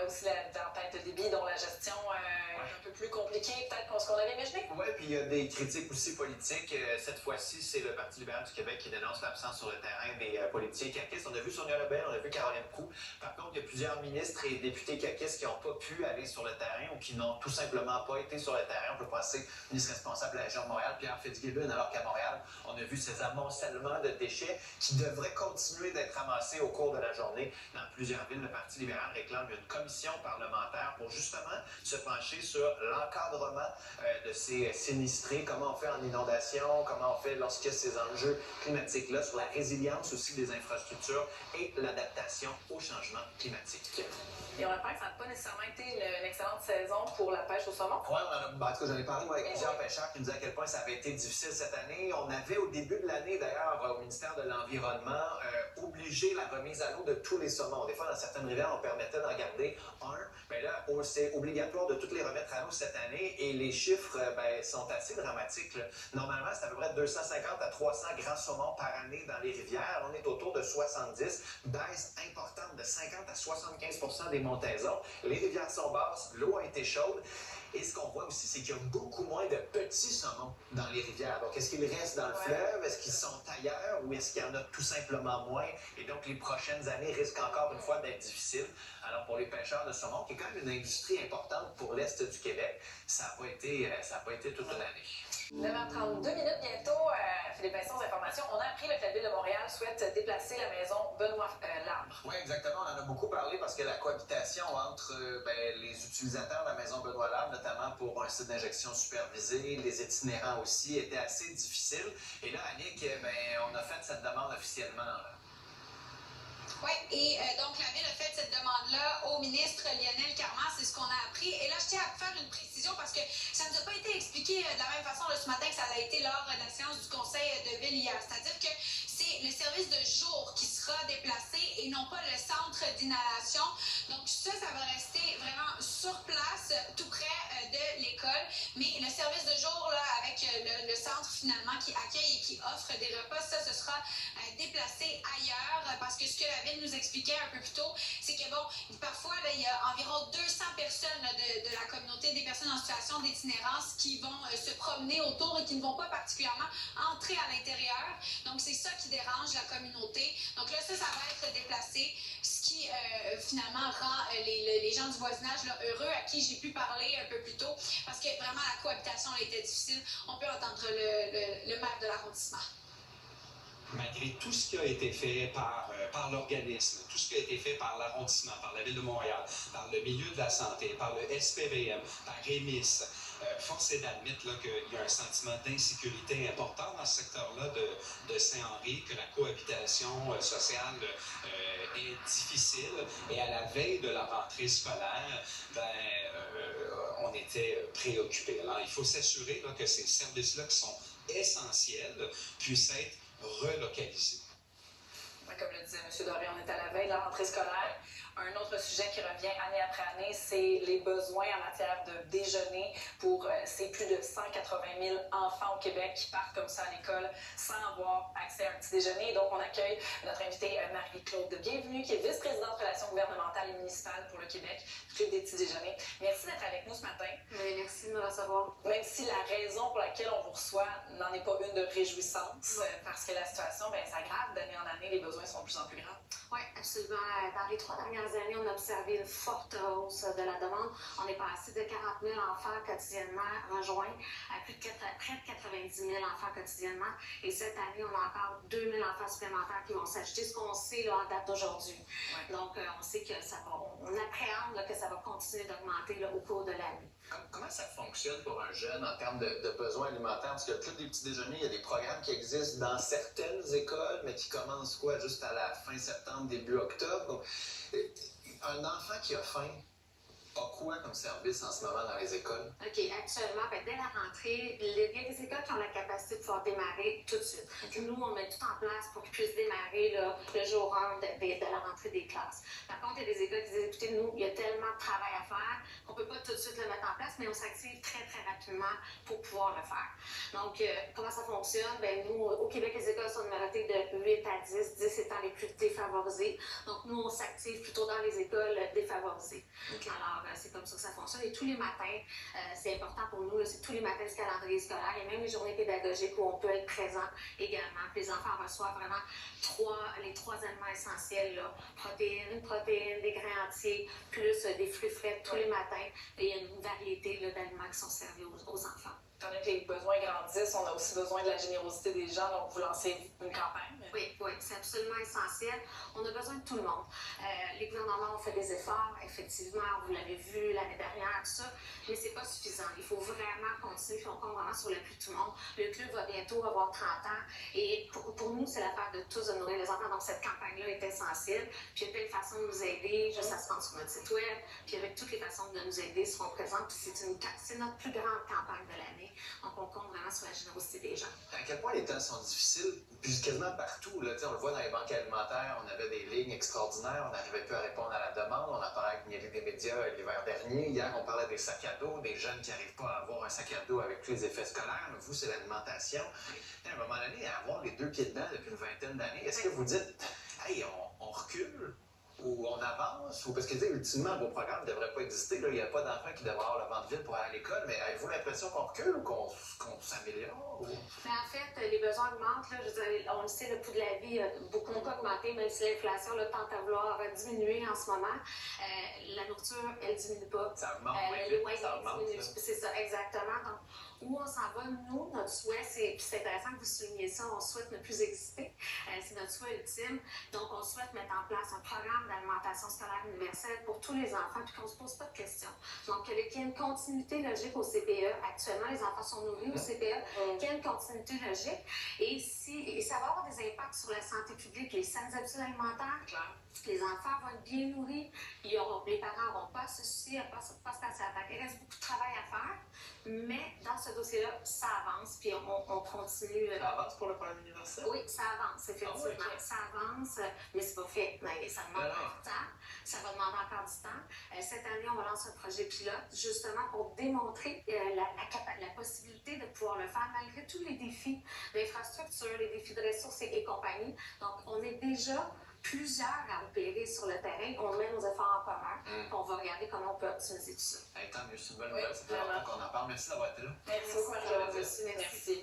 a aussi la tempête Libby, dont la gestion est un peu plus compliquée peut-être que ce qu'on avait imaginé. Oui, puis il y a des critiques aussi politiques. Cette fois-ci, c'est le Parti libéral du Québec qui dénonce l'absence sur le terrain des politiques caquistes. On a vu Sonia Lebel, on a vu Caroline Proulx. Par contre, il y a plusieurs ministres et députés caquistes qui n'ont pas pu aller sur le terrain ou qui n'ont tout simplement pas été sur le terrain. On peut penser au ministre responsable de la région de Montréal, Pierre Fitzgibbon, alors qu'à Montréal, on a vu ces amoncellements de déchets qui devraient continuer d'être amassés au cours de la journée. Dans plusieurs villes, le Parti libéral réclame une commission parlementaire pour justement se pencher sur l'encadrement de ces sinistrés, comment on fait en inondation, comment on fait lorsqu'il y a ces enjeux climatiques-là, sur la résilience aussi des infrastructures et l'adaptation au changement climatique. Et on apprend que ça n'a pas nécessairement été une excellente saison pour la pêche au saumon. Oui, en tout cas, j'en ai parlé moi, avec plusieurs pêcheurs qui nous disaient à quel point ça avait été difficile cette année. On avait au début de l'année, d'ailleurs, au ministère de l'Environnement, obligé la remise à l'eau de tous les saumons. Des fois, dans certaines rivières, on permettait d'en garder un, mais là, c'est obligatoire de toutes les remettre à l'eau cette année et les chiffres sont assez dramatiques. Là. Normalement, c'est à peu près 250 à 300 grands saumons par année dans les rivières. On est autour de 70, baisse importante de 50 à 75% des montaisons. Les rivières sont basses, l'eau a été chaude. Et ce qu'on voit aussi, c'est qu'il y a beaucoup moins de petits saumons dans les rivières. Donc, est-ce qu'ils restent dans le fleuve? Est-ce qu'ils sont ailleurs? Ou est-ce qu'il y en a tout simplement moins? Et donc, les prochaines années risquent encore une fois d'être difficiles. Alors, pour les pêcheurs de saumon, qui est quand même une industrie importante pour l'Est du Québec, ça n'a pas été toute une année. 9h32 bientôt, Philippe Vincent, aux informations. On a appris que la Ville de Montréal souhaite déplacer la maison Benoît Labre. Oui, exactement. On en a beaucoup parlé parce que la cohabitation entre les utilisateurs de la maison Benoît Labre, notamment pour un site d'injection supervisé, les itinérants aussi, était assez difficile. Et là, Annick, on a fait cette demande officiellement. Là. Oui, et donc la Ville a fait cette demande-là au ministre Lionel Carman, c'est ce qu'on a appris. Et là, je tiens à faire une précision parce que ça ne nous a pas été expliqué de la même façon ce matin que ça a été lors de la séance du Conseil de Ville hier. C'est-à-dire que c'est le service de jour qui sera déplacé et non pas le centre d'inhalation. Donc ça va rester vraiment sur place, tout près de l'école. Mais le service de jour, là, avec le centre finalement qui accueille et qui offre des repas, ça, ce sera déplacé ailleurs parce que ce que la Ville nous expliquait un peu plus tôt, c'est que bon, parfois, là, il y a environ 200 personnes là, de la communauté des personnes en situation d'itinérance qui vont se promener autour et qui ne vont pas particulièrement entrer à l'intérieur. Donc, c'est ça qui dérange la communauté. Donc là, ça va être déplacé, ce qui finalement rend les gens du voisinage là, heureux, à qui j'ai pu parler un peu plus tôt, parce que vraiment, la cohabitation a été difficile. On peut entendre le maire de l'arrondissement. Malgré tout ce qui a été fait par l'organisme, tout ce qui a été fait par l'arrondissement, par la Ville de Montréal, par le milieu de la santé, par le SPVM, par REMIS, force est d'admettre qu'il y a un sentiment d'insécurité important dans ce secteur-là de Saint-Henri, que la cohabitation sociale est difficile. Et à la veille de la rentrée scolaire, on était préoccupés. Alors, il faut s'assurer que ces services-là qui sont essentiels puissent être relocalisés. Comme le disait M. Doré, on est à la veille de la rentrée scolaire. Un autre sujet qui revient année après année, c'est les besoins en matière de déjeuner pour ces plus de 180 000 enfants au Québec qui partent comme ça à l'école sans avoir accès à un petit déjeuner. Et donc, on accueille notre invitée Marie-Claude de Bienvenue, qui est vice-présidente relations gouvernementales et municipales pour le Québec, Club des petits déjeuners. Merci d'être avec nous ce matin. Merci de me recevoir. Même si la raison pour laquelle on vous reçoit n'en est pas une de réjouissance, parce que la situation s'aggrave d'année en année, les besoins sont de plus en plus grands. Oui, absolument. Dans les 3 dernières années, on a observé une forte hausse de la demande. On est passé de 40 000 enfants quotidiennement rejoints à près de 90 000 enfants quotidiennement. Et cette année, on a encore 2 000 enfants supplémentaires qui vont s'ajouter, ce qu'on sait là, en date d'aujourd'hui. Ouais. Donc, on sait que on appréhende là, que ça va continuer d'augmenter là, au cours de l'année. Comment ça fonctionne pour un jeune en termes de besoins alimentaires? Parce que le Club des petits déjeuners, il y a des programmes qui existent dans certaines écoles, mais qui commencent juste à la fin septembre, début octobre. Donc, un enfant qui a faim a quoi comme service en ce moment dans les écoles? OK, actuellement, dès la rentrée, il y a des écoles qui ont la capacité de pouvoir démarrer tout de suite. Okay. Nous, on met tout en place pour qu'ils puissent démarrer là, le jour 1 de la rentrée des classes. Par contre, il y a des écoles qui disent, écoutez, nous, il y a tellement tellement de travail à faire qu'on ne peut pas tout de suite le mettre en place, mais on s'active très, très rapidement pour pouvoir le faire. Donc, comment ça fonctionne? Bien, nous, au Québec, les écoles sont numérotées de 8 à 10, 10 étant les plus défavorisées. Donc, nous, on s'active plutôt dans les écoles défavorisées. Okay. Alors, c'est comme ça que ça fonctionne. Et tous les matins, c'est important pour nous, là, c'est tous les matins du calendrier scolaire et même les journées pédagogiques où on peut être présent également. Puis les enfants reçoivent vraiment les trois aliments essentiels, là. Protéines, des grains entiers, plus des fruits frais tous les matins. Et il y a une variété d'aliments qui sont servis aux enfants. Étant donné que les besoins grandissent, on a aussi besoin de la générosité des gens, donc vous lancez une campagne. Oui, c'est absolument essentiel. On a besoin de tout le monde. Les gouvernements ont fait des efforts, effectivement, vous l'avez vu l'année dernière, tout ça, mais c'est pas suffisant. Il faut vraiment continuer, puis on compte vraiment sur l'appui de tout le monde. Le club va bientôt avoir 30 ans, et pour nous, c'est l'affaire de tous de nourrir les enfants, donc cette campagne-là est essentielle. Puis il y a plein de façons de nous aider, juste à se rendre sur notre site web, puis avec toutes les façons de nous aider seront présentes, puis c'est notre plus grande campagne de l'année. Donc, on compte vraiment sur la générosité des gens. À quel point les temps sont difficiles, puis quasiment partout. Là, on le voit dans les banques alimentaires, on avait des lignes extraordinaires, on n'arrivait plus à répondre à la demande. On en parlait avec des médias l'hiver dernier. Hier, on parlait des sacs à dos, des jeunes qui n'arrivent pas à avoir un sac à dos avec tous les effets scolaires. Vous, c'est l'alimentation. À un moment donné, à avoir les deux pieds dedans depuis une vingtaine d'années, est-ce que vous dites, hey, on recule? Ou on avance, ou parce que ultimement, vos programmes ne devraient pas exister. Là. Il n'y a pas d'enfants qui devraient avoir le ventre vide pour aller à l'école, mais avez-vous l'impression qu'on recule ou qu'on s'améliore? Ou... Mais en fait, les besoins augmentent. Là, je veux dire, on le sait, le coût de la vie a beaucoup augmenté, même si l'inflation tente à vouloir diminuer en ce moment. La nourriture, elle ne diminue pas. Ça augmente, les moyens ça augmente. C'est ça, exactement. Donc, où on s'en va, nous, notre souhait, c'est intéressant que vous souligniez ça, on souhaite ne plus exister. C'est notre souhait ultime. Donc, on souhaite mettre en place un programme d'alimentation scolaire universelle pour tous les enfants, puis qu'on ne se pose pas de questions. Donc, qu'il y ait une continuité logique au CPE. Actuellement, les enfants sont nourris au CPE. Qu'il y ait une continuité logique. Et ça va avoir des impacts sur la santé publique, les saines habitudes alimentaires. Claire. Les enfants vont être bien nourris. Les parents n'auront pas à se soucier, pas se passer à la. Il reste beaucoup de travail à faire. Mais dans ce dossier-là, ça avance, puis on continue. Ça avance pour le programme universel? Oui, ça avance, effectivement. Oh, okay. Ça avance, mais c'est pas fait. Mais ça demande encore du temps. Ça va demander encore du temps. Cette année, on va lancer un projet pilote, justement pour démontrer la possibilité de pouvoir le faire malgré tous les défis d'infrastructure, les défis de ressources et compagnie. Donc, on est déjà plusieurs à opérer sur le terrain. On met nos efforts en commun. On va regarder comment on peut optimiser tout ça. Tant mieux, c'est une bonne nouvelle. C'est vraiment qu'on en parle. Merci d'avoir été là. Merci beaucoup, Marie-Josée. Merci.